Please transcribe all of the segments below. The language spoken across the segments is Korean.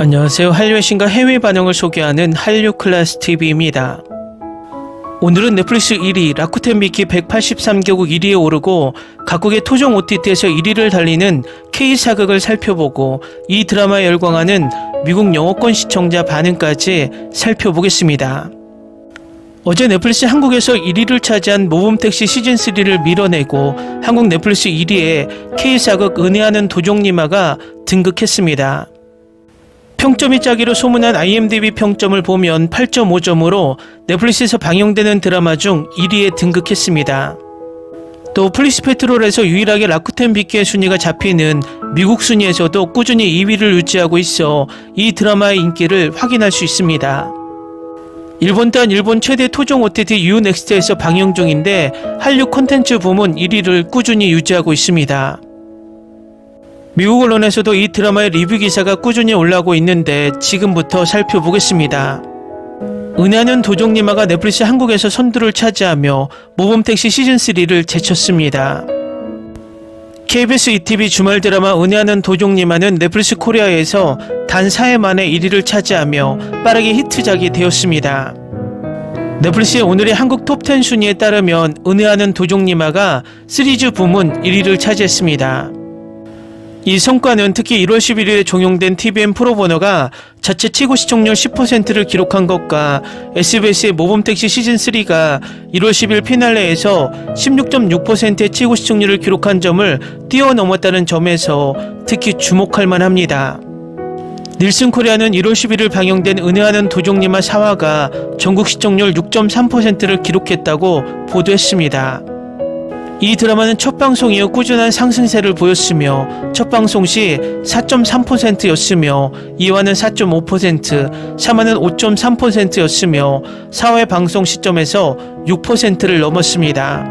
안녕하세요. 한류의 신과 해외 반영을 소개하는 한류클래스TV입니다. 오늘은 넷플릭스 1위 라쿠텐 미키 183개국 1위에 오르고 각국의 토종 OTT에서 1위를 달리는 K-사극을 살펴보고 이 드라마에 열광하는 미국 영어권 시청자 반응까지 살펴보겠습니다. 어제 넷플릭스 한국에서 1위를 차지한 모범택시 시즌3를 밀어내고 한국 넷플릭스 1위에 K-사극 은혜하는 도종님아가 등극했습니다. 평점이 짜기로 소문난 IMDb 평점을 보면 8.5점으로 넷플릭스에서 방영되는 드라마 중 1위에 등극했습니다. 또 플리스페트롤에서 유일하게 라쿠텐 비키의 순위가 잡히는 미국 순위에서도 꾸준히 2위를 유지하고 있어 이 드라마의 인기를 확인할 수 있습니다. 일본 딴 일본 최대 토종 OTT 유넥스트에서 방영 중인데 한류 콘텐츠 부문 1위를 꾸준히 유지하고 있습니다. 미국 언론에서도 이 드라마의 리뷰 기사가 꾸준히 올라오고 있는데 지금부터 살펴보겠습니다. 은혜하는 도종님아가 넷플릭스 한국에서 선두를 차지하며 모범택시 시즌3를 제쳤습니다. KBS ETV 주말 드라마 은혜하는 도종님아는 넷플릭스 코리아에서 단 4회 만에 1위를 차지하며 빠르게 히트작이 되었습니다. 넷플릭스의 오늘의 한국 톱10 순위에 따르면 은혜하는 도종님아가 시리즈 부문 1위를 차지했습니다. 이 성과는 특히 1월 11일에 종영된 TVN 프로보너가 자체 최고 시청률 10%를 기록한 것과 SBS의 모범택시 시즌3가 1월 10일 피날레에서 16.6%의 최고 시청률을 기록한 점을 뛰어넘었다는 점에서 특히 주목할 만합니다. 닐슨 코리아는 1월 11일 방영된 은혜하는 도종님아 4화가 전국 시청률 6.3%를 기록했다고 보도했습니다. 이 드라마는 첫 방송 이후 꾸준한 상승세를 보였으며 첫 방송 시 4.3%였으며 2화는 4.5%, 3화는 5.3%였으며 4회 방송 시점에서 6%를 넘었습니다.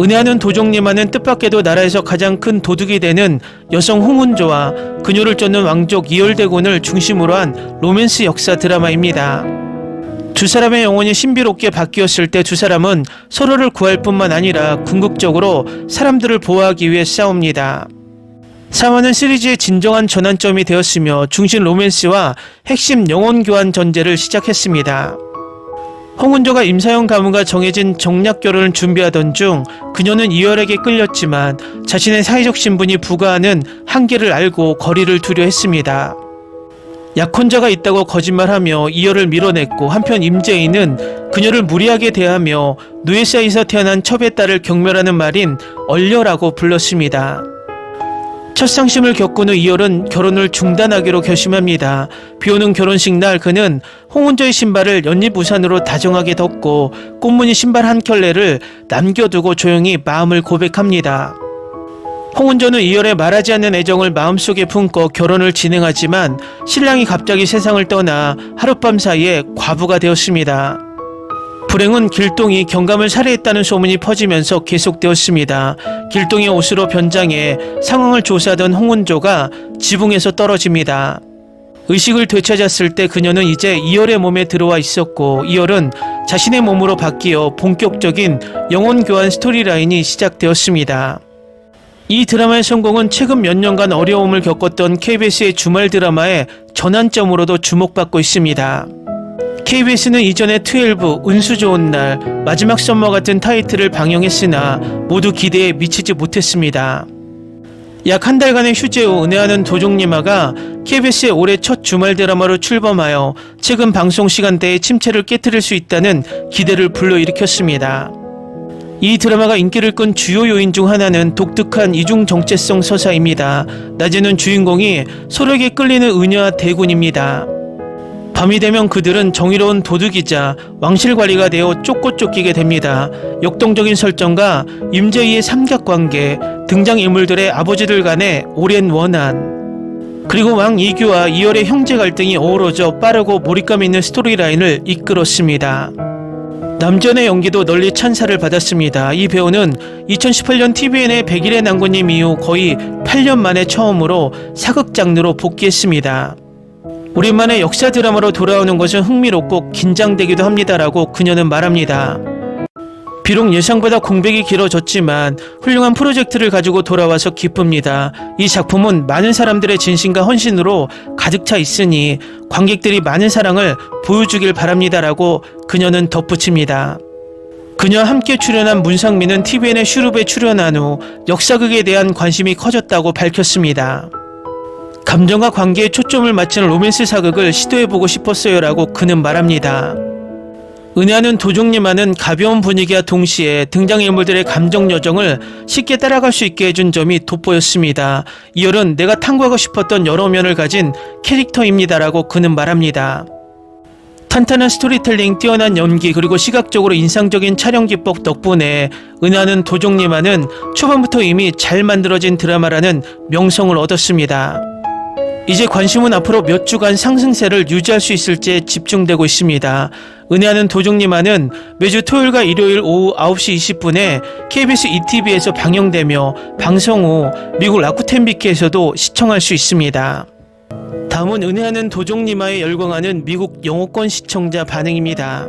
은혜하는 도종님아는 뜻밖에도 나라에서 가장 큰 도둑이 되는 여성 홍은조와 그녀를 쫓는 왕족 이열대군을 중심으로 한 로맨스 역사 드라마입니다. 두 사람의 영혼이 신비롭게 바뀌었을 때 두 사람은 서로를 구할 뿐만 아니라 궁극적으로 사람들을 보호하기 위해 싸웁니다. 4화는 시리즈의 진정한 전환점이 되었으며 중심 로맨스와 핵심 영혼 교환 전제를 시작했습니다. 홍은조가 임사영 가문과 정해진 정략 결혼을 준비하던 중 그녀는 이열에게 끌렸지만 자신의 사회적 신분이 부과하는 한계를 알고 거리를 두려 했습니다. 약혼자가 있다고 거짓말하며 이열을 밀어냈고 한편 임재인은 그녀를 무리하게 대하며 노예 사이에서 태어난 첩의 딸을 경멸하는 말인 얼려라고 불렀습니다. 첫 상심을 겪은 후 이열은 결혼을 중단하기로 결심합니다. 비오는 결혼식 날 그는 홍은조의 신발을 연잎 우산으로 다정하게 덮고 꽃무늬 신발 한 켤레를 남겨두고 조용히 마음을 고백합니다. 홍은조는 이열의 말하지 않는 애정을 마음속에 품고 결혼을 진행하지만 신랑이 갑자기 세상을 떠나 하룻밤 사이에 과부가 되었습니다. 불행은 길동이 경감을 살해했다는 소문이 퍼지면서 계속되었습니다. 길동의 옷으로 변장해 상황을 조사하던 홍은조가 지붕에서 떨어집니다. 의식을 되찾았을 때 그녀는 이제 이열의 몸에 들어와 있었고 이열은 자신의 몸으로 바뀌어 본격적인 영혼 교환 스토리라인이 시작되었습니다. 이 드라마의 성공은 최근 몇 년간 어려움을 겪었던 KBS의 주말 드라마의 전환점으로도 주목받고 있습니다. KBS는 이전에 12, 운수 좋은 날, 마지막 썸머 같은 타이틀을 방영했으나 모두 기대에 미치지 못했습니다. 약 한 달간의 휴재 후 은혜하는 도종님아가 KBS의 올해 첫 주말 드라마로 출범하여 최근 방송 시간대의 침체를 깨트릴 수 있다는 기대를 불러일으켰습니다. 이 드라마가 인기를 끈 주요 요인 중 하나는 독특한 이중 정체성 서사입니다. 낮에는 주인공이 서로에게 끌리는 은유와 대군입니다. 밤이 되면 그들은 정의로운 도둑이자 왕실관리가 되어 쫓고 쫓기게 됩니다. 역동적인 설정과 임재희의 삼각관계, 등장인물들의 아버지들 간의 오랜 원한, 그리고 왕 이규와 이열의 형제 갈등이 어우러져 빠르고 몰입감 있는 스토리라인을 이끌었습니다. 남전의 연기도 널리 찬사를 받았습니다. 이 배우는 2018년 TVN의 100일의 난군님 이후 거의 8년 만에 처음으로 사극 장르로 복귀했습니다. 오랜만에 역사 드라마로 돌아오는 것은 흥미롭고 긴장되기도 합니다라고 그녀는 말합니다. 비록 예상보다 공백이 길어졌지만 훌륭한 프로젝트를 가지고 돌아와서 기쁩니다. 이 작품은 많은 사람들의 진심과 헌신으로 가득 차 있으니 관객들이 많은 사랑을 보여주길 바랍니다라고 그녀는 덧붙입니다. 그녀와 함께 출연한 문상민은 TVN의 슈룹에 출연한 후 역사극에 대한 관심이 커졌다고 밝혔습니다. 감정과 관계에 초점을 맞추는 로맨스 사극을 시도해보고 싶었어요라고 그는 말합니다. 은혜하는 도종님과는 가벼운 분위기와 동시에 등장인물들의 감정 여정을 쉽게 따라갈 수 있게 해준 점이 돋보였습니다. 이열은 내가 탐구하고 싶었던 여러 면을 가진 캐릭터입니다라고 그는 말합니다. 탄탄한 스토리텔링, 뛰어난 연기, 그리고 시각적으로 인상적인 촬영 기법 덕분에 은혜하는 도종님과는 초반부터 이미 잘 만들어진 드라마라는 명성을 얻었습니다. 이제 관심은 앞으로 몇 주간 상승세를 유지할 수 있을지에 집중되고 있습니다. 은혜하는 도종님과는 매주 토요일과 일요일 오후 9시 20분에 KBS ETV에서 방영되며 방송 후 미국 라쿠텐 비키에서도 시청할 수 있습니다. 다음은 은혜하는 도종님와의 열광하는 미국 영어권 시청자 반응입니다.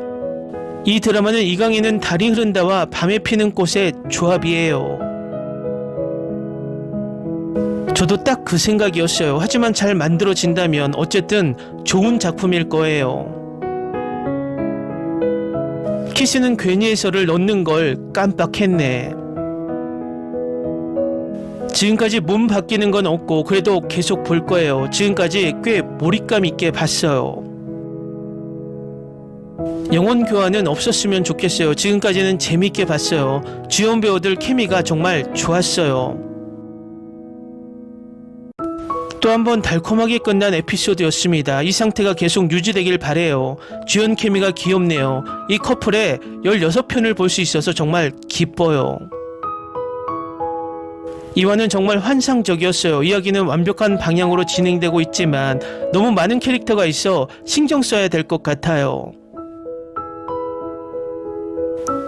이 드라마는 이강인은 달이 흐른다와 밤에 피는 꽃의 조합이에요. 저도 딱 그 생각이었어요. 하지만 잘 만들어진다면 어쨌든 좋은 작품일 거예요. 키스는 괜히 해설을 넣는 걸 깜빡했네. 지금까지 몸 바뀌는 건 없고 그래도 계속 볼 거예요. 지금까지 꽤 몰입감 있게 봤어요. 영혼 교환은 없었으면 좋겠어요. 지금까지는 재밌게 봤어요. 주연 배우들 케미가 정말 좋았어요. 또 한 번 달콤하게 끝난 에피소드였습니다. 이 상태가 계속 유지되길 바래요. 주연 케미가 귀엽네요. 이 커플의 16편을 볼 수 있어서 정말 기뻐요. 이화는 정말 환상적이었어요. 이야기는 완벽한 방향으로 진행되고 있지만 너무 많은 캐릭터가 있어 신경 써야 될 것 같아요.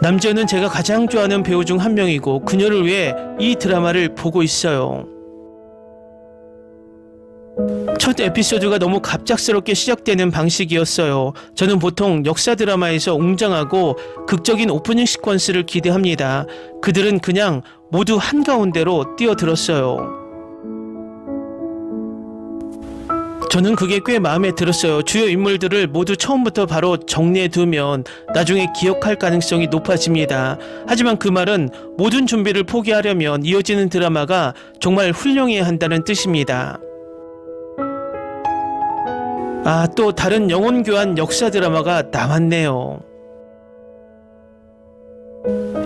남지현은 제가 가장 좋아하는 배우 중 한 명이고 그녀를 위해 이 드라마를 보고 있어요. 첫 에피소드가 너무 갑작스럽게 시작되는 방식이었어요. 저는 보통 역사 드라마에서 웅장하고 극적인 오프닝 시퀀스를 기대합니다. 그들은 그냥 모두 한가운데로 뛰어들었어요. 저는 그게 꽤 마음에 들었어요. 주요 인물들을 모두 처음부터 바로 정리해두면 나중에 기억할 가능성이 높아집니다. 하지만 그 말은 모든 준비를 포기하려면 이어지는 드라마가 정말 훌륭해야 한다는 뜻입니다. 또 다른 영혼 교환 역사 드라마가 나왔네요.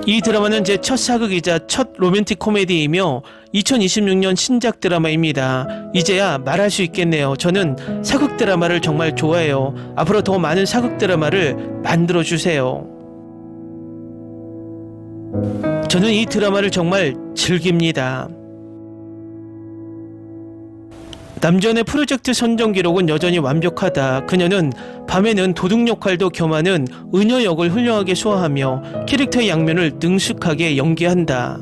이 드라마는 제 첫 사극이자 첫 로맨틱 코미디이며 2026년 신작 드라마입니다. 이제야 말할 수 있겠네요. 저는 사극 드라마를 정말 좋아해요. 앞으로 더 많은 사극 드라마를 만들어주세요. 저는 이 드라마를 정말 즐깁니다. 남지현의 프로젝트 선정 기록은 여전히 완벽하다. 그녀는 밤에는 도둑 역할도 겸하는 은여 역을 훌륭하게 소화하며 캐릭터의 양면을 능숙하게 연기한다.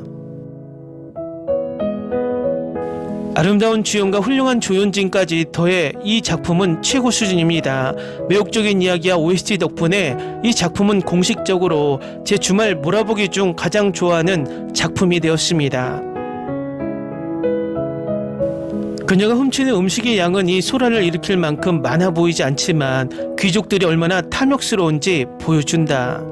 아름다운 주연과 훌륭한 조연진까지 더해 이 작품은 최고 수준입니다. 매혹적인 이야기와 OST 덕분에 이 작품은 공식적으로 제 주말 몰아보기 중 가장 좋아하는 작품이 되었습니다. 그녀가 훔치는 음식의 양은 이 소란을 일으킬 만큼 많아 보이지 않지만 귀족들이 얼마나 탐욕스러운지 보여준다.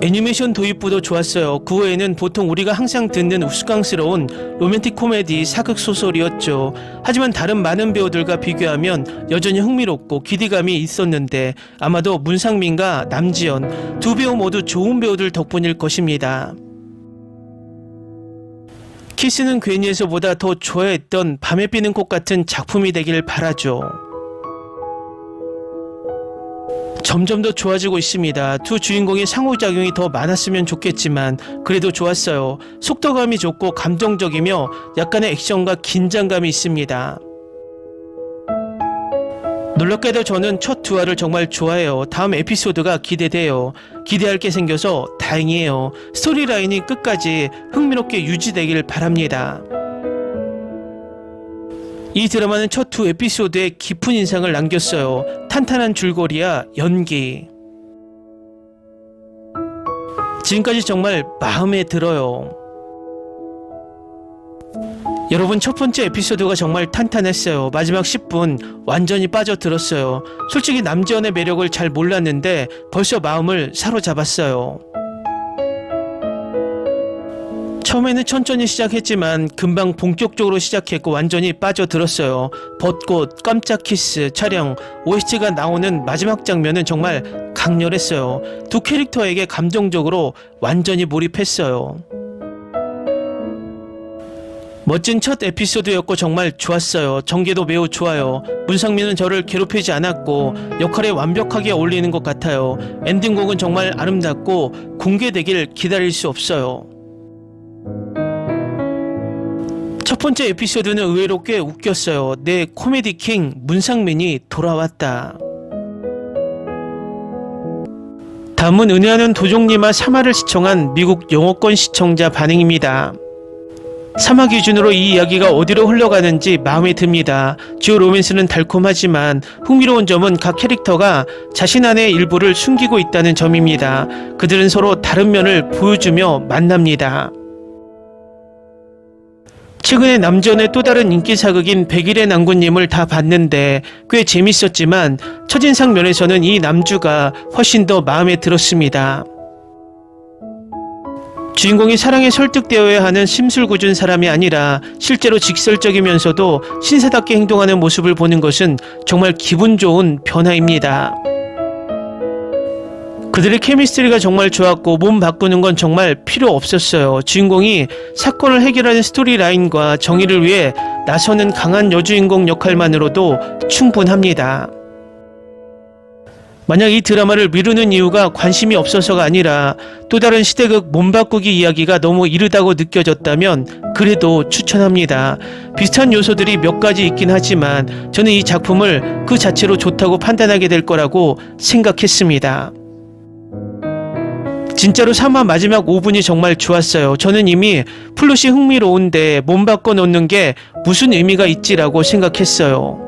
애니메이션 도입부도 좋았어요. 그 외에는 보통 우리가 항상 듣는 우스꽝스러운 로맨틱 코미디 사극 소설이었죠. 하지만 다른 많은 배우들과 비교하면 여전히 흥미롭고 기대감이 있었는데 아마도 문상민과 남지현 두 배우 모두 좋은 배우들 덕분일 것입니다. 키스는 괜히에서보다 더 좋아했던 밤에 피는 꽃 같은 작품이 되길 바라죠. 점점 더 좋아지고 있습니다. 두 주인공의 상호작용이 더 많았으면 좋겠지만 그래도 좋았어요. 속도감이 좋고 감동적이며 약간의 액션과 긴장감이 있습니다. 놀랍게도 저는 첫 두 화를 정말 좋아해요. 다음 에피소드가 기대돼요. 기대할 게 생겨서 다행이에요. 스토리라인이 끝까지 흥미롭게 유지되길 바랍니다. 이 드라마는 첫 두 에피소드에 깊은 인상을 남겼어요. 탄탄한 줄거리와 연기. 지금까지 정말 마음에 들어요. 여러분, 첫 번째 에피소드가 정말 탄탄했어요. 마지막 10분 완전히 빠져들었어요. 솔직히 남지현의 매력을 잘 몰랐는데 벌써 마음을 사로잡았어요. 처음에는 천천히 시작했지만 금방 본격적으로 시작했고 완전히 빠져들었어요. 벚꽃, 깜짝 키스, 촬영, OST가 나오는 마지막 장면은 정말 강렬했어요. 두 캐릭터에게 감정적으로 완전히 몰입했어요. 멋진 첫 에피소드였고 정말 좋았어요. 전개도 매우 좋아요. 문상민은 저를 괴롭히지 않았고 역할에 완벽하게 어울리는 것 같아요. 엔딩곡은 정말 아름답고 공개되길 기다릴 수 없어요. 첫 번째 에피소드는 의외로 꽤 웃겼어요. 내 코미디 킹 문상민이 돌아왔다. 다음은 은혜하는 도종님과 3화를 시청한 미국 영어권 시청자 반응입니다. 3화 기준으로 이 이야기가 어디로 흘러가는지 마음에 듭니다. 주요 로맨스는 달콤하지만 흥미로운 점은 각 캐릭터가 자신 안의 일부를 숨기고 있다는 점입니다. 그들은 서로 다른 면을 보여주며 만납니다. 최근에 남지현의 또 다른 인기 사극인 백일의 난군님을 다 봤는데 꽤 재밌었지만 첫인상 면에서는 이 남주가 훨씬 더 마음에 들었습니다. 주인공이 사랑에 설득되어야 하는 심술궂은 사람이 아니라 실제로 직설적이면서도 신사답게 행동하는 모습을 보는 것은 정말 기분 좋은 변화입니다. 그들의 케미스트리가 정말 좋았고 몸 바꾸는 건 정말 필요 없었어요. 주인공이 사건을 해결하는 스토리라인과 정의를 위해 나서는 강한 여주인공 역할만으로도 충분합니다. 만약 이 드라마를 미루는 이유가 관심이 없어서가 아니라 또 다른 시대극 몸바꾸기 이야기가 너무 이르다고 느껴졌다면 그래도 추천합니다. 비슷한 요소들이 몇 가지 있긴 하지만 저는 이 작품을 그 자체로 좋다고 판단하게 될 거라고 생각했습니다. 진짜로 3화 마지막 5분이 정말 좋았어요. 저는 이미 플롯이 흥미로운데 몸 바꿔 놓는 게 무슨 의미가 있지라고 생각했어요.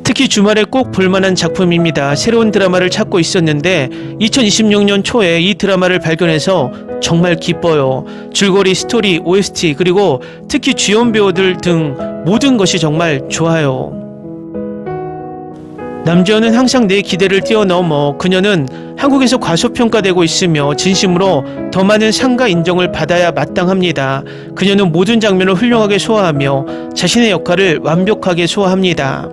특히 주말에 꼭 볼만한 작품입니다. 새로운 드라마를 찾고 있었는데 2026년 초에 이 드라마를 발견해서 정말 기뻐요. 줄거리, 스토리, OST 그리고 특히 주연 배우들 등 모든 것이 정말 좋아요. 남지현은 항상 내 기대를 뛰어넘어 그녀는 한국에서 과소평가되고 있으며 진심으로 더 많은 상과 인정을 받아야 마땅합니다. 그녀는 모든 장면을 훌륭하게 소화하며 자신의 역할을 완벽하게 소화합니다.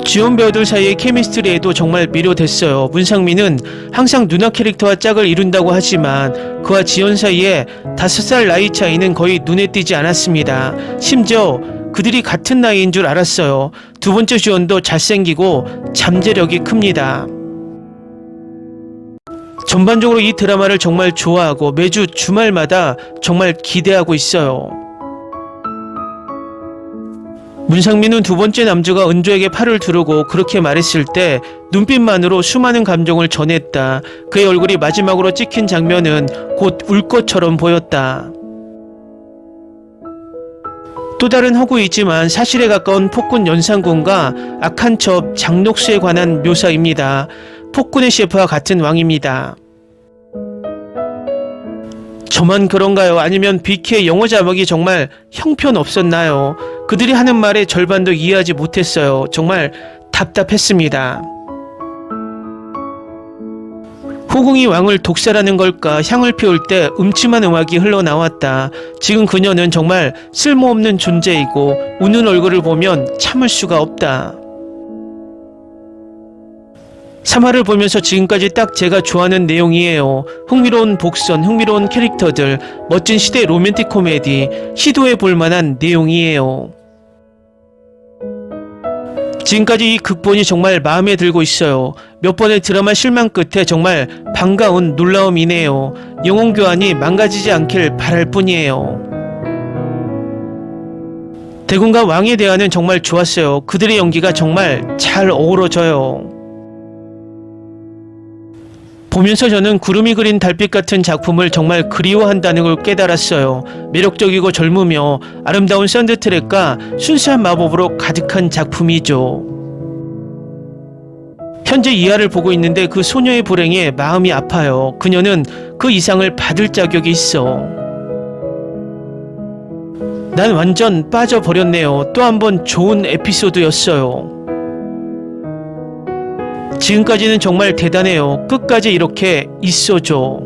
주연 배우들 사이의 케미스트리에도 정말 매료됐어요. 문상민은 항상 누나 캐릭터와 짝을 이룬다고 하지만 그와 지연 사이에 5살 나이 차이는 거의 눈에 띄지 않았습니다. 심지어 그들이 같은 나이인 줄 알았어요. 두 번째 주연도 잘생기고 잠재력이 큽니다. 전반적으로 이 드라마를 정말 좋아하고 매주 주말마다 정말 기대하고 있어요. 문상민은 두 번째 남주가 은조에게 팔을 두르고 그렇게 말했을 때 눈빛만으로 수많은 감정을 전했다. 그의 얼굴이 마지막으로 찍힌 장면은 곧 울 것처럼 보였다. 또 다른 허구이지만 사실에 가까운 폭군 연산군과 악한 첩 장녹수에 관한 묘사입니다. 폭군의 셰프와 같은 왕입니다. 저만 그런가요? 아니면 BK의 영어 자막이 정말 형편없었나요? 그들이 하는 말의 절반도 이해하지 못했어요. 정말 답답했습니다. 호궁이 왕을 독살하는 걸까? 향을 피울 때 음침한 음악이 흘러나왔다. 지금 그녀는 정말 쓸모없는 존재이고 우는 얼굴을 보면 참을 수가 없다. 3화를 보면서 지금까지 딱 제가 좋아하는 내용이에요. 흥미로운 복선, 흥미로운 캐릭터들, 멋진 시대 로맨틱 코미디, 시도해 볼 만한 내용이에요. 지금까지 이 극본이 정말 마음에 들고 있어요. 몇 번의 드라마 실망 끝에 정말 반가운 놀라움이네요. 영혼 교환이 망가지지 않길 바랄 뿐이에요. 대군과 왕의 대화는 정말 좋았어요. 그들의 연기가 정말 잘 어우러져요. 보면서 저는 구름이 그린 달빛 같은 작품을 정말 그리워한다는 걸 깨달았어요. 매력적이고 젊으며 아름다운 사운드트랙과 순수한 마법으로 가득한 작품이죠. 현재 이하를 보고 있는데 그 소녀의 불행에 마음이 아파요. 그녀는 그 이상을 받을 자격이 있어. 난 완전 빠져버렸네요. 또 한 번 좋은 에피소드였어요. 지금까지는 정말 대단해요. 끝까지 이렇게 있어줘.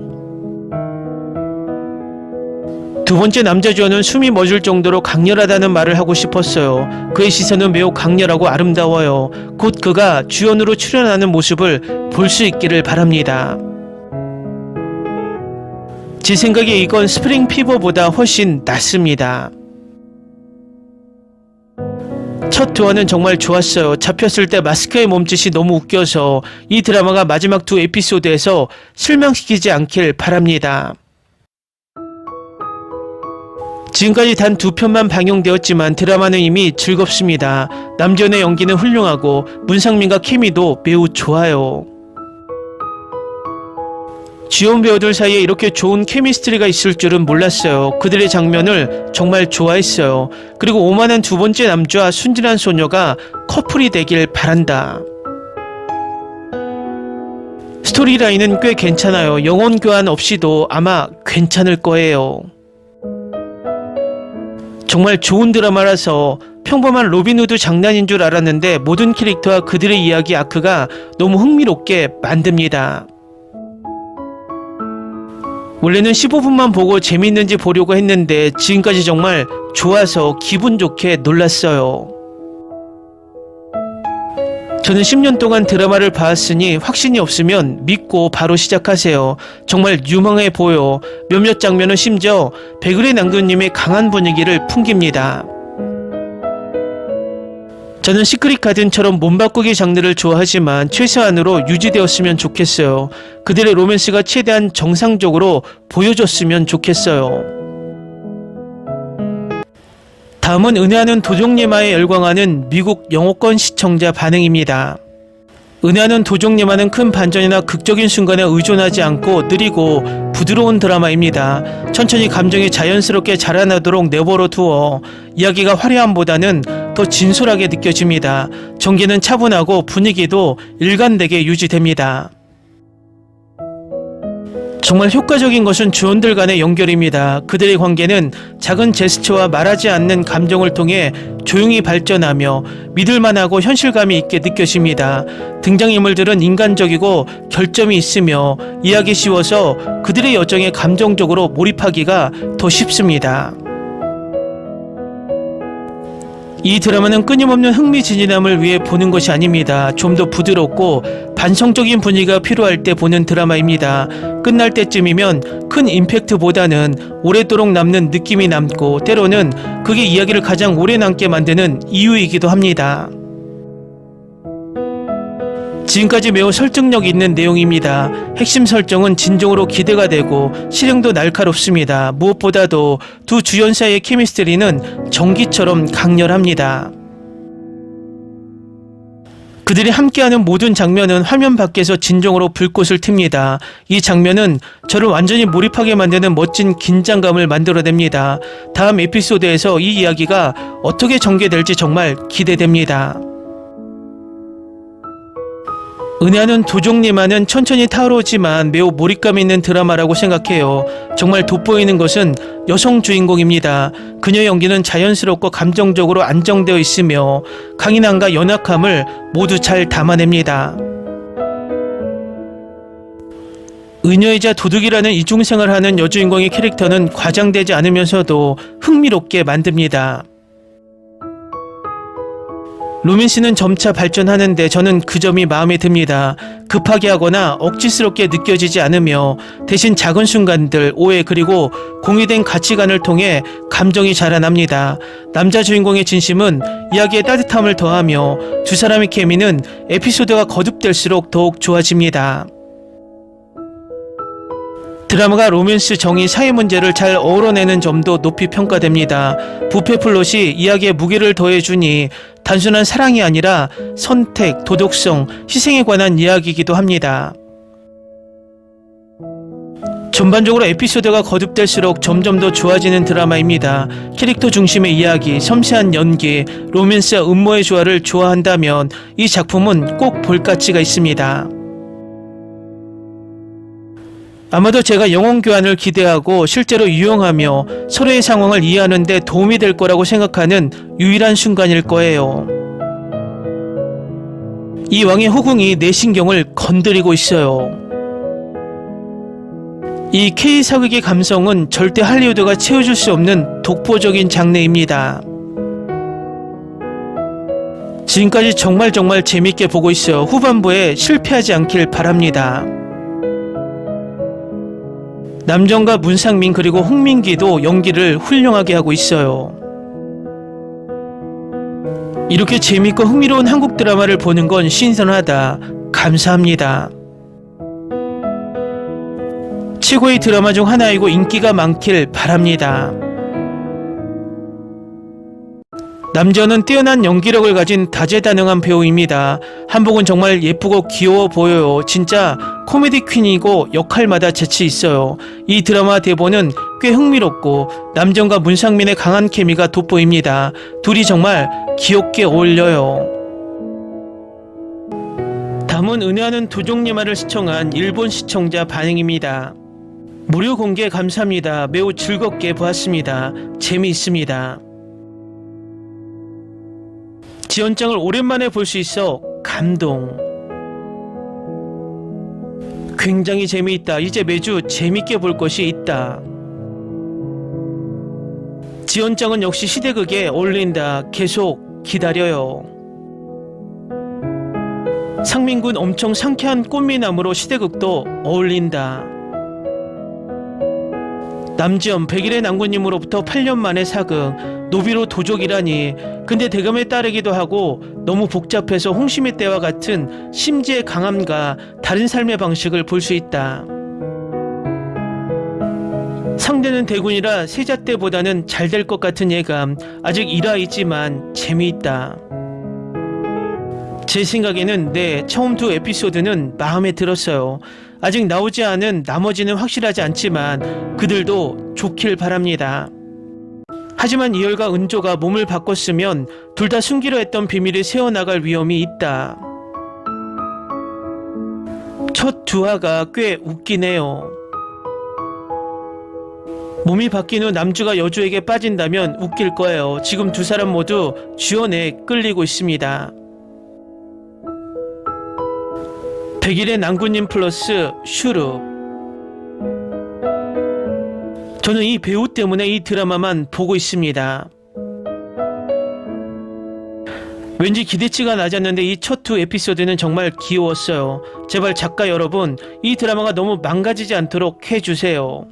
두 번째 남자 주연은 숨이 멎을 정도로 강렬하다는 말을 하고 싶었어요. 그의 시선은 매우 강렬하고 아름다워요. 곧 그가 주연으로 출연하는 모습을 볼 수 있기를 바랍니다. 제 생각에 이건 스프링 피버보다 훨씬 낫습니다. 첫 두 화는 정말 좋았어요. 잡혔을 때 마스크의 몸짓이 너무 웃겨서 이 드라마가 마지막 두 에피소드에서 실망시키지 않길 바랍니다. 지금까지 단 2편만 방영되었지만 드라마는 이미 즐겁습니다. 남주현의 연기는 훌륭하고 문상민과 케미도 매우 좋아요. 주연 배우들 사이에 이렇게 좋은 케미스트리가 있을 줄은 몰랐어요. 그들의 장면을 정말 좋아했어요. 그리고 오만한 두 번째 남자와 순진한 소녀가 커플이 되길 바란다. 스토리라인은 꽤 괜찮아요. 영혼 교환 없이도 아마 괜찮을 거예요. 정말 좋은 드라마라서 평범한 로빈후드 장난인 줄 알았는데 모든 캐릭터와 그들의 이야기 아크가 너무 흥미롭게 만듭니다. 원래는 15분만 보고 재밌는지 보려고 했는데 지금까지 정말 좋아서 기분 좋게 놀랐어요. 저는 10년 동안 드라마를 봐왔으니 확신이 없으면 믿고 바로 시작하세요. 정말 유망해 보여. 몇몇 장면은 심지어 백을의 낭도님의 강한 분위기를 풍깁니다. 저는 시크릿 가든처럼 몸바꾸기 장르를 좋아하지만 최소한으로 유지되었으면 좋겠어요. 그들의 로맨스가 최대한 정상적으로 보여줬으면 좋겠어요. 다음은 은혜하는 도종예마에 열광하는 미국 영어권 시청자 반응입니다. 은혜하는 도종예마는 큰 반전이나 극적인 순간에 의존하지 않고 느리고 부드러운 드라마입니다. 천천히 감정이 자연스럽게 자라나도록 내버려 두어 이야기가 화려함보다는 더 진솔하게 느껴집니다. 전개는 차분하고 분위기도 일관되게 유지됩니다. 정말 효과적인 것은 주연들 간의 연결입니다. 그들의 관계는 작은 제스처와 말하지 않는 감정을 통해 조용히 발전하며 믿을만하고 현실감이 있게 느껴집니다. 등장인물들은 인간적이고 결점이 있으며 이해하기 쉬워서 그들의 여정에 감정적으로 몰입하기가 더 쉽습니다. 이 드라마는 끊임없는 흥미진진함을 위해 보는 것이 아닙니다. 좀 더 부드럽고 반성적인 분위기가 필요할 때 보는 드라마입니다. 끝날 때쯤이면 큰 임팩트보다는 오래도록 남는 느낌이 남고 때로는 그게 이야기를 가장 오래 남게 만드는 이유이기도 합니다. 지금까지 매우 설득력 있는 내용입니다. 핵심 설정은 진정으로 기대가 되고 실행도 날카롭습니다. 무엇보다도 두 주연 사이의 케미스트리는 전기처럼 강렬합니다. 그들이 함께하는 모든 장면은 화면 밖에서 진정으로 불꽃을 틉니다. 이 장면은 저를 완전히 몰입하게 만드는 멋진 긴장감을 만들어냅니다. 다음 에피소드에서 이 이야기가 어떻게 전개될지 정말 기대됩니다. 은혜하는 도종예마는 천천히 타오르지만 매우 몰입감 있는 드라마라고 생각해요. 정말 돋보이는 것은 여성 주인공입니다. 그녀의 연기는 자연스럽고 감정적으로 안정되어 있으며 강인함과 연약함을 모두 잘 담아냅니다. 의녀이자 도둑이라는 이중생활을 하는 여주인공의 캐릭터는 과장되지 않으면서도 흥미롭게 만듭니다. 로맨스는 점차 발전하는데 저는 그 점이 마음에 듭니다. 급하게 하거나 억지스럽게 느껴지지 않으며 대신 작은 순간들, 오해 그리고 공유된 가치관을 통해 감정이 자라납니다. 남자 주인공의 진심은 이야기에 따뜻함을 더하며 두 사람의 케미는 에피소드가 거듭될수록 더욱 좋아집니다. 드라마가 로맨스, 정의, 사회 문제를 잘 어우러내는 점도 높이 평가됩니다. 부패 플롯이 이야기에 무게를 더해주니 단순한 사랑이 아니라 선택, 도덕성, 희생에 관한 이야기이기도 합니다. 전반적으로 에피소드가 거듭될수록 점점 더 좋아지는 드라마입니다. 캐릭터 중심의 이야기, 섬세한 연기, 로맨스와 음모의 조화를 좋아한다면 이 작품은 꼭 볼 가치가 있습니다. 아마도 제가 영혼 교환을 기대하고 실제로 유용하며 서로의 상황을 이해하는 데 도움이 될 거라고 생각하는 유일한 순간일 거예요. 이 왕의 호궁이 내 신경을 건드리고 있어요. 이 K 사극의 감성은 절대 할리우드가 채워줄 수 없는 독보적인 장르입니다. 지금까지 정말 재밌게 보고 있어요. 후반부에 실패하지 않길 바랍니다. 남정과 문상민 그리고 홍민기도 연기를 훌륭하게 하고 있어요. 이렇게 재밌고 흥미로운 한국 드라마를 보는 건 신선하다. 감사합니다. 최고의 드라마 중 하나이고 인기가 많길 바랍니다. 남자는 뛰어난 연기력을 가진 다재다능한 배우입니다. 한복은 정말 예쁘고 귀여워 보여요. 진짜 코미디 퀸이고 역할마다 재치 있어요. 이 드라마 대본은 꽤 흥미롭고 남정과 문상민의 강한 케미가 돋보입니다. 둘이 정말 귀엽게 어울려요. 다음은 은혜하는 도종님화를 시청한 일본 시청자 반응입니다. 무료 공개 감사합니다. 매우 즐겁게 보았습니다. 재미있습니다. 지연장을 오랜만에 볼 수 있어 감동. 굉장히 재미있다. 이제 매주 재밌게 볼 것이 있다. 지연장은 역시 시대극에 어울린다. 계속 기다려요. 상민군 엄청 상쾌한 꽃미남으로 시대극도 어울린다. 남지연 100일의 난군님으로부터 8년 만에 사극. 노비로 도적이라니. 근데 대감에 따르기도 하고 너무 복잡해서 홍심의 때와 같은 심지의 강함과 다른 삶의 방식을 볼 수 있다. 상대는 대군이라 세자 때보다는 잘 될 것 같은 예감. 아직 일화이지만 재미있다. 제 생각에는 처음 두 에피소드는 마음에 들었어요. 아직 나오지 않은 나머지는 확실하지 않지만 그들도 좋길 바랍니다. 하지만 이열과 은조가 몸을 바꿨으면 둘 다 숨기려 했던 비밀이 새어나갈 위험이 있다. 첫 두 화가 꽤 웃기네요. 몸이 바뀐 후 남주가 여주에게 빠진다면 웃길 거예요. 지금 두 사람 모두 주연에 끌리고 있습니다. 100일의 난군님 플러스 슈룹. 저는 이 배우 때문에 이 드라마만 보고 있습니다. 왠지 기대치가 낮았는데 이 첫 두 에피소드는 정말 귀여웠어요. 제발 작가 여러분, 이 드라마가 너무 망가지지 않도록 해주세요.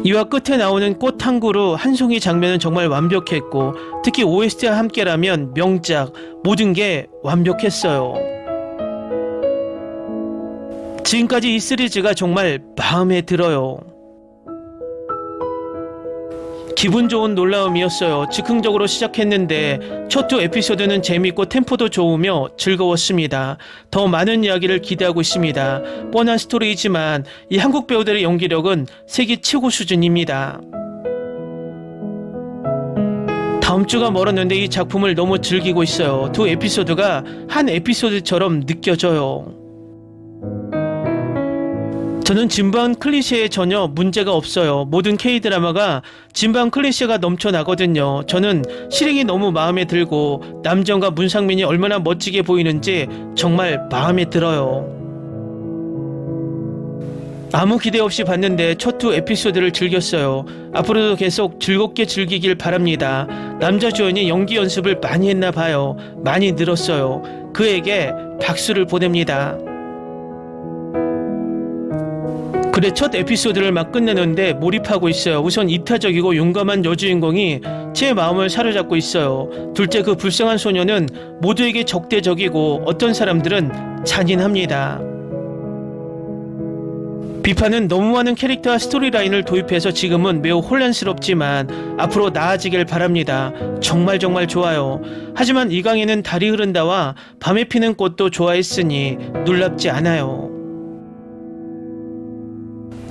이와 끝에 나오는 꽃 한 그루 한 송이 장면은 정말 완벽했고 특히 OST와 함께라면 명작, 모든 게 완벽했어요. 지금까지 이 시리즈가 정말 마음에 들어요. 기분 좋은 놀라움이었어요. 즉흥적으로 시작했는데 첫 두 에피소드는 재밌고 템포도 좋으며 즐거웠습니다. 더 많은 이야기를 기대하고 있습니다. 뻔한 스토리이지만 이 한국 배우들의 연기력은 세계 최고 수준입니다. 다음 주가 멀었는데 이 작품을 너무 즐기고 있어요. 두 에피소드가 한 에피소드처럼 느껴져요. 저는 진부한 클리셰에 전혀 문제가 없어요. 모든 K드라마가 진부한 클리셰가 넘쳐나거든요. 저는 실행이 너무 마음에 들고 남정과 문상민이 얼마나 멋지게 보이는지 정말 마음에 들어요. 아무 기대 없이 봤는데 첫 두 에피소드를 즐겼어요. 앞으로도 계속 즐겁게 즐기길 바랍니다. 남자 주연이 연기 연습을 많이 했나 봐요. 많이 늘었어요. 그에게 박수를 보냅니다. 그래 첫 에피소드를 막 끝내는데 몰입하고 있어요. 우선 이타적이고 용감한 여주인공이 제 마음을 사로잡고 있어요. 둘째 그 불쌍한 소녀는 모두에게 적대적이고 어떤 사람들은 잔인합니다. 비판은 너무 많은 캐릭터와 스토리라인을 도입해서 지금은 매우 혼란스럽지만 앞으로 나아지길 바랍니다. 정말 좋아요. 하지만 이강인은 달이 흐른다와 밤에 피는 꽃도 좋아했으니 놀랍지 않아요.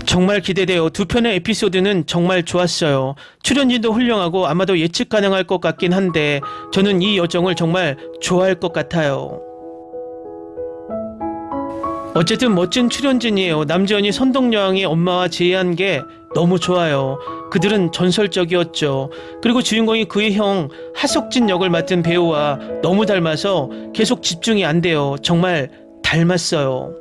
정말 기대돼요. 두 편의 에피소드는 정말 좋았어요. 출연진도 훌륭하고 아마도 예측 가능할 것 같긴 한데 저는 이 여정을 정말 좋아할 것 같아요. 어쨌든 멋진 출연진이에요. 남지현이 선덕여왕의 엄마와 제의한 게 너무 좋아요. 그들은 전설적이었죠. 그리고 주인공이 그의 형 하석진 역을 맡은 배우와 너무 닮아서 계속 집중이 안 돼요. 정말 닮았어요.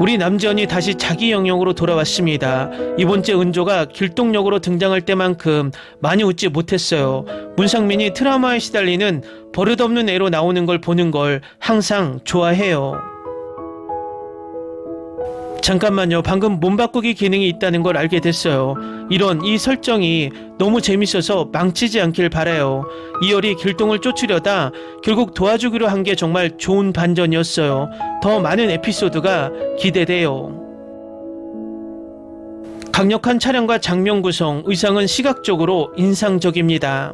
우리 남지현이 다시 자기 영역으로 돌아왔습니다. 이번째 은조가 길동역으로 등장할 때만큼 많이 웃지 못했어요. 문상민이 트라우마에 시달리는 버릇없는 애로 나오는 걸 보는 걸 항상 좋아해요. 잠깐만요. 방금 몸 바꾸기 기능이 있다는 걸 알게 됐어요. 이 설정이 너무 재밌어서 망치지 않길 바라요. 이열이 길동을 쫓으려다 결국 도와주기로 한 게 정말 좋은 반전이었어요. 더 많은 에피소드가 기대돼요. 강력한 촬영과 장면 구성, 의상은 시각적으로 인상적입니다.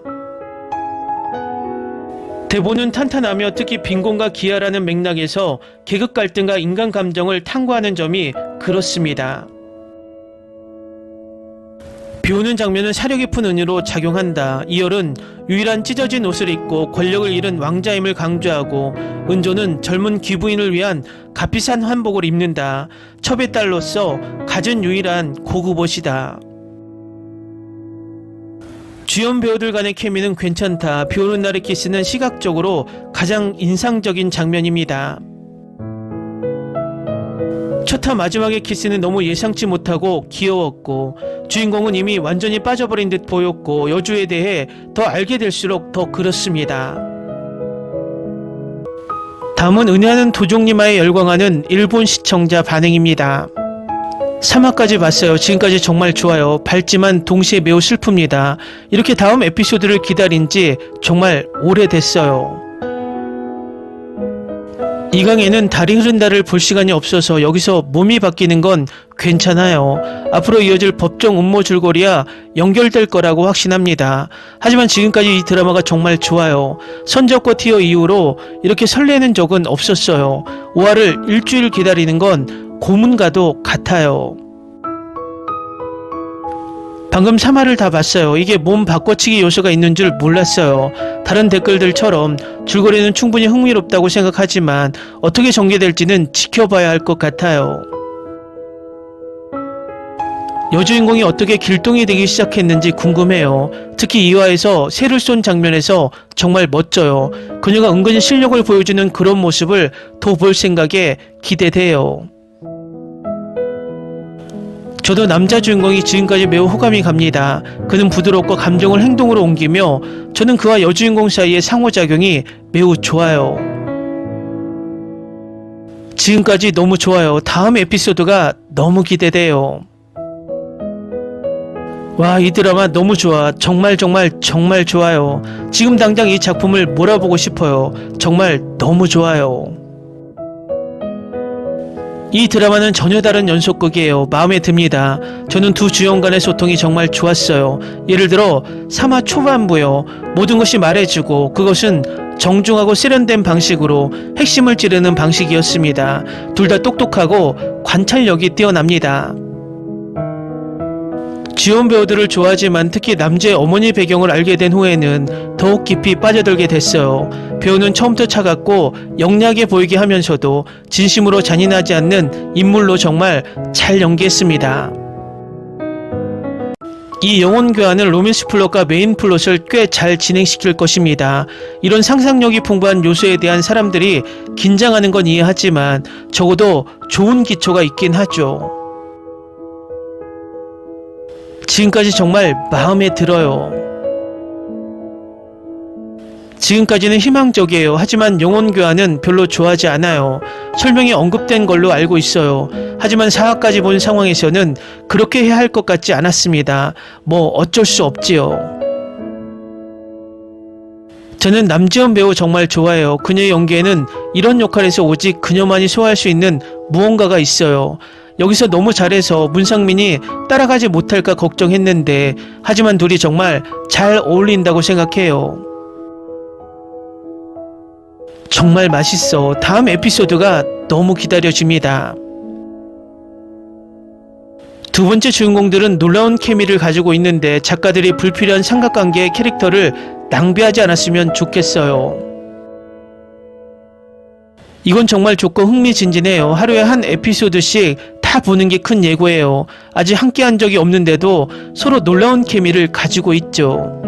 대본은 탄탄하며 특히 빈곤과 기아라는 맥락에서 계급 갈등과 인간 감정을 탐구하는 점이 그렇습니다. 비오는 장면은 사려 깊은 은유로 작용한다. 이열은 유일한 찢어진 옷을 입고 권력을 잃은 왕자임을 강조하고 은조는 젊은 귀부인을 위한 값비싼 한복을 입는다. 첩의 딸로서 가진 유일한 고급 옷이다. 주연 배우들 간의 케미는 괜찮다. 비오는 날의 키스는 시각적으로 가장 인상적인 장면입니다. 첫화 마지막의 키스는 너무 예상치 못하고 귀여웠고 주인공은 이미 완전히 빠져버린 듯 보였고 여주에 대해 더 알게 될수록 더 그렇습니다. 다음은 은혜하는 도종님아에 열광하는 일본 시청자 반응입니다. 3화까지 봤어요. 지금까지 정말 좋아요. 밝지만 동시에 매우 슬픕니다. 이렇게 다음 에피소드를 기다린 지 정말 오래됐어요. 이강에는 달이 흐른다를 볼 시간이 없어서 여기서 몸이 바뀌는 건 괜찮아요. 앞으로 이어질 법정 음모 줄거리와 연결될 거라고 확신합니다. 하지만 지금까지 이 드라마가 정말 좋아요. 선적과 티어 이후로 이렇게 설레는 적은 없었어요. 5화를 일주일 기다리는 건 고문과도 같아요. 방금 3화를 다 봤어요. 이게 몸 바꿔치기 요소가 있는 줄 몰랐어요. 다른 댓글들처럼 줄거리는 충분히 흥미롭다고 생각하지만 어떻게 전개될지는 지켜봐야 할 것 같아요. 여주인공이 어떻게 길동이 되기 시작했는지 궁금해요. 특히 2화에서 새를 쏜 장면에서 정말 멋져요. 그녀가 은근히 실력을 보여주는 그런 모습을 더 볼 생각에 기대돼요. 저도 남자 주인공이 지금까지 매우 호감이 갑니다. 그는 부드럽고 감정을 행동으로 옮기며 저는 그와 여주인공 사이의 상호작용이 매우 좋아요. 지금까지 너무 좋아요. 다음 에피소드가 너무 기대돼요. 와, 이 드라마 너무 좋아. 정말 좋아요. 지금 당장 이 작품을 몰아보고 싶어요. 정말 너무 좋아요. 이 드라마는 전혀 다른 연속극이에요. 마음에 듭니다. 저는 두 주연 간의 소통이 정말 좋았어요. 예를 들어 3화 초반부요. 모든 것이 말해주고 그것은 정중하고 세련된 방식으로 핵심을 찌르는 방식이었습니다. 둘 다 똑똑하고 관찰력이 뛰어납니다. 주연 배우들을 좋아하지만 특히 남자의 어머니 배경을 알게 된 후에는 더욱 깊이 빠져들게 됐어요. 배우는 처음부터 차갑고 영리하게 보이게 하면서도 진심으로 잔인하지 않는 인물로 정말 잘 연기했습니다. 이 영혼 교환은 로맨스 플롯과 메인 플롯을 꽤 잘 진행시킬 것입니다. 이런 상상력이 풍부한 요소에 대한 사람들이 긴장하는 건 이해하지만 적어도 좋은 기초가 있긴 하죠. 지금까지 정말 마음에 들어요. 지금까지는 희망적이에요. 하지만 영혼 교환은 별로 좋아하지 않아요. 설명이 언급된 걸로 알고 있어요. 하지만 4화까지 본 상황에서는 그렇게 해야 할 것 같지 않았습니다. 뭐 어쩔 수 없지요. 저는 남지현 배우 정말 좋아해요. 그녀의 연기에는 이런 역할에서 오직 그녀만이 소화할 수 있는 무언가가 있어요. 여기서 너무 잘해서 문상민이 따라가지 못할까 걱정했는데 하지만 둘이 정말 잘 어울린다고 생각해요. 정말 맛있어. 다음 에피소드가 너무 기다려집니다. 두 번째 주인공들은 놀라운 케미를 가지고 있는데 작가들이 불필요한 삼각관계의 캐릭터를 낭비하지 않았으면 좋겠어요. 이건 정말 좋고 흥미진진해요. 하루에 한 에피소드씩 다 보는 게 큰 예고예요. 아직 함께 한 적이 없는데도 서로 놀라운 케미를 가지고 있죠.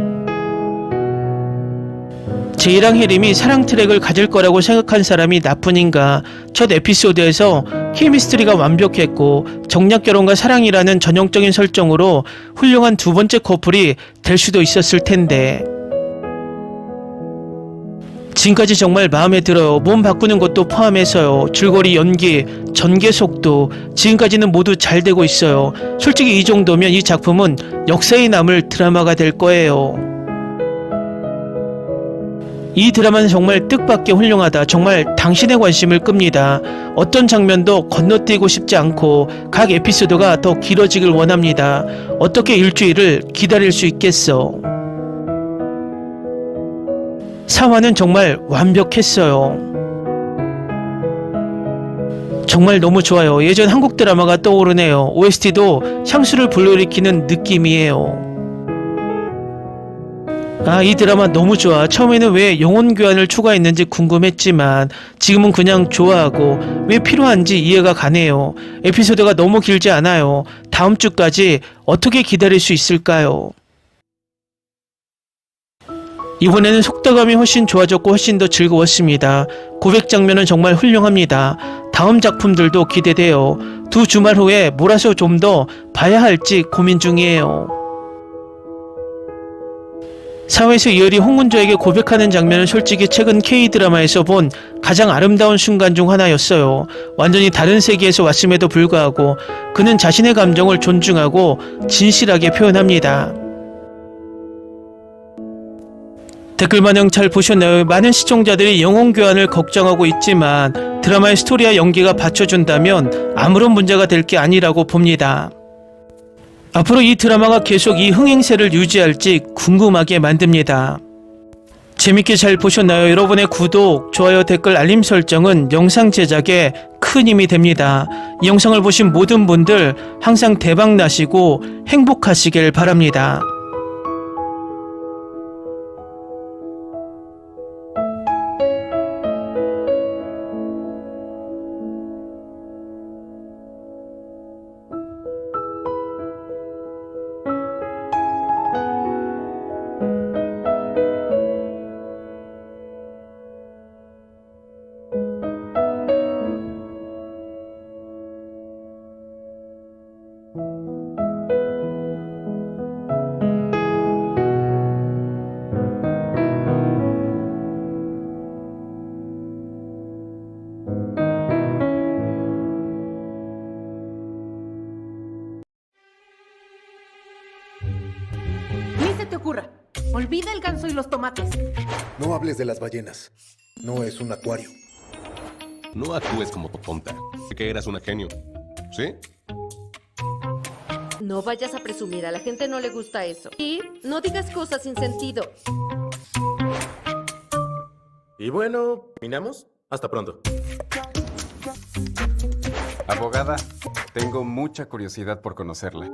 제이랑 해림이 사랑 트랙을 가질 거라고 생각한 사람이 나뿐인가. 첫 에피소드에서 케미스트리가 완벽했고 정략 결혼과 사랑이라는 전형적인 설정으로 훌륭한 두 번째 커플이 될 수도 있었을 텐데. 지금까지 정말 마음에 들어요. 몸 바꾸는 것도 포함해서요. 줄거리, 연기, 전개 속도 지금까지는 모두 잘 되고 있어요. 솔직히 이 정도면 이 작품은 역사에 남을 드라마가 될 거예요. 이 드라마는 정말 뜻밖의 훌륭하다. 정말 당신의 관심을 끕니다. 어떤 장면도 건너뛰고 싶지 않고 각 에피소드가 더 길어지길 원합니다. 어떻게 일주일을 기다릴 수 있겠어. 4화는 정말 완벽했어요. 정말 너무 좋아요. 예전 한국 드라마가 떠오르네요. OST도 향수를 불러일으키는 느낌이에요. 이 드라마 너무 좋아. 처음에는 왜 영혼 교환을 추가했는지 궁금했지만 지금은 그냥 좋아하고 왜 필요한지 이해가 가네요. 에피소드가 너무 길지 않아요. 다음 주까지 어떻게 기다릴 수 있을까요? 이번에는 속도감이 훨씬 좋아졌고 훨씬 더 즐거웠습니다. 고백 장면은 정말 훌륭합니다. 다음 작품들도 기대돼요. 두 주말 후에 몰아서 좀 더 봐야 할지 고민 중이에요. 4회에서 이효리 홍은조에게 고백하는 장면은 솔직히 최근 K드라마에서 본 가장 아름다운 순간 중 하나였어요. 완전히 다른 세계에서 왔음에도 불구하고 그는 자신의 감정을 존중하고 진실하게 표현합니다. 댓글 반응 잘 보셨나요? 많은 시청자들이 영혼 교환을 걱정하고 있지만 드라마의 스토리와 연기가 받쳐준다면 아무런 문제가 될 게 아니라고 봅니다. 앞으로 이 드라마가 계속 이 흥행세를 유지할지 궁금하게 만듭니다. 재밌게 잘 보셨나요? 여러분의 구독, 좋아요, 댓글, 알림 설정은 영상 제작에 큰 힘이 됩니다. 이 영상을 보신 모든 분들 항상 대박 나시고 행복하시길 바랍니다. Ni se te ocurra. Olvida el ganso y los tomates. No hables de las ballenas. No es un acuario. No actúes como tonta. Que eras una genio. ¿Sí? No vayas a presumir, a la gente no le gusta eso. Y no digas cosas sin sentido. Y bueno, ¿terminamos? Hasta pronto. Abogada, tengo mucha curiosidad por conocerla.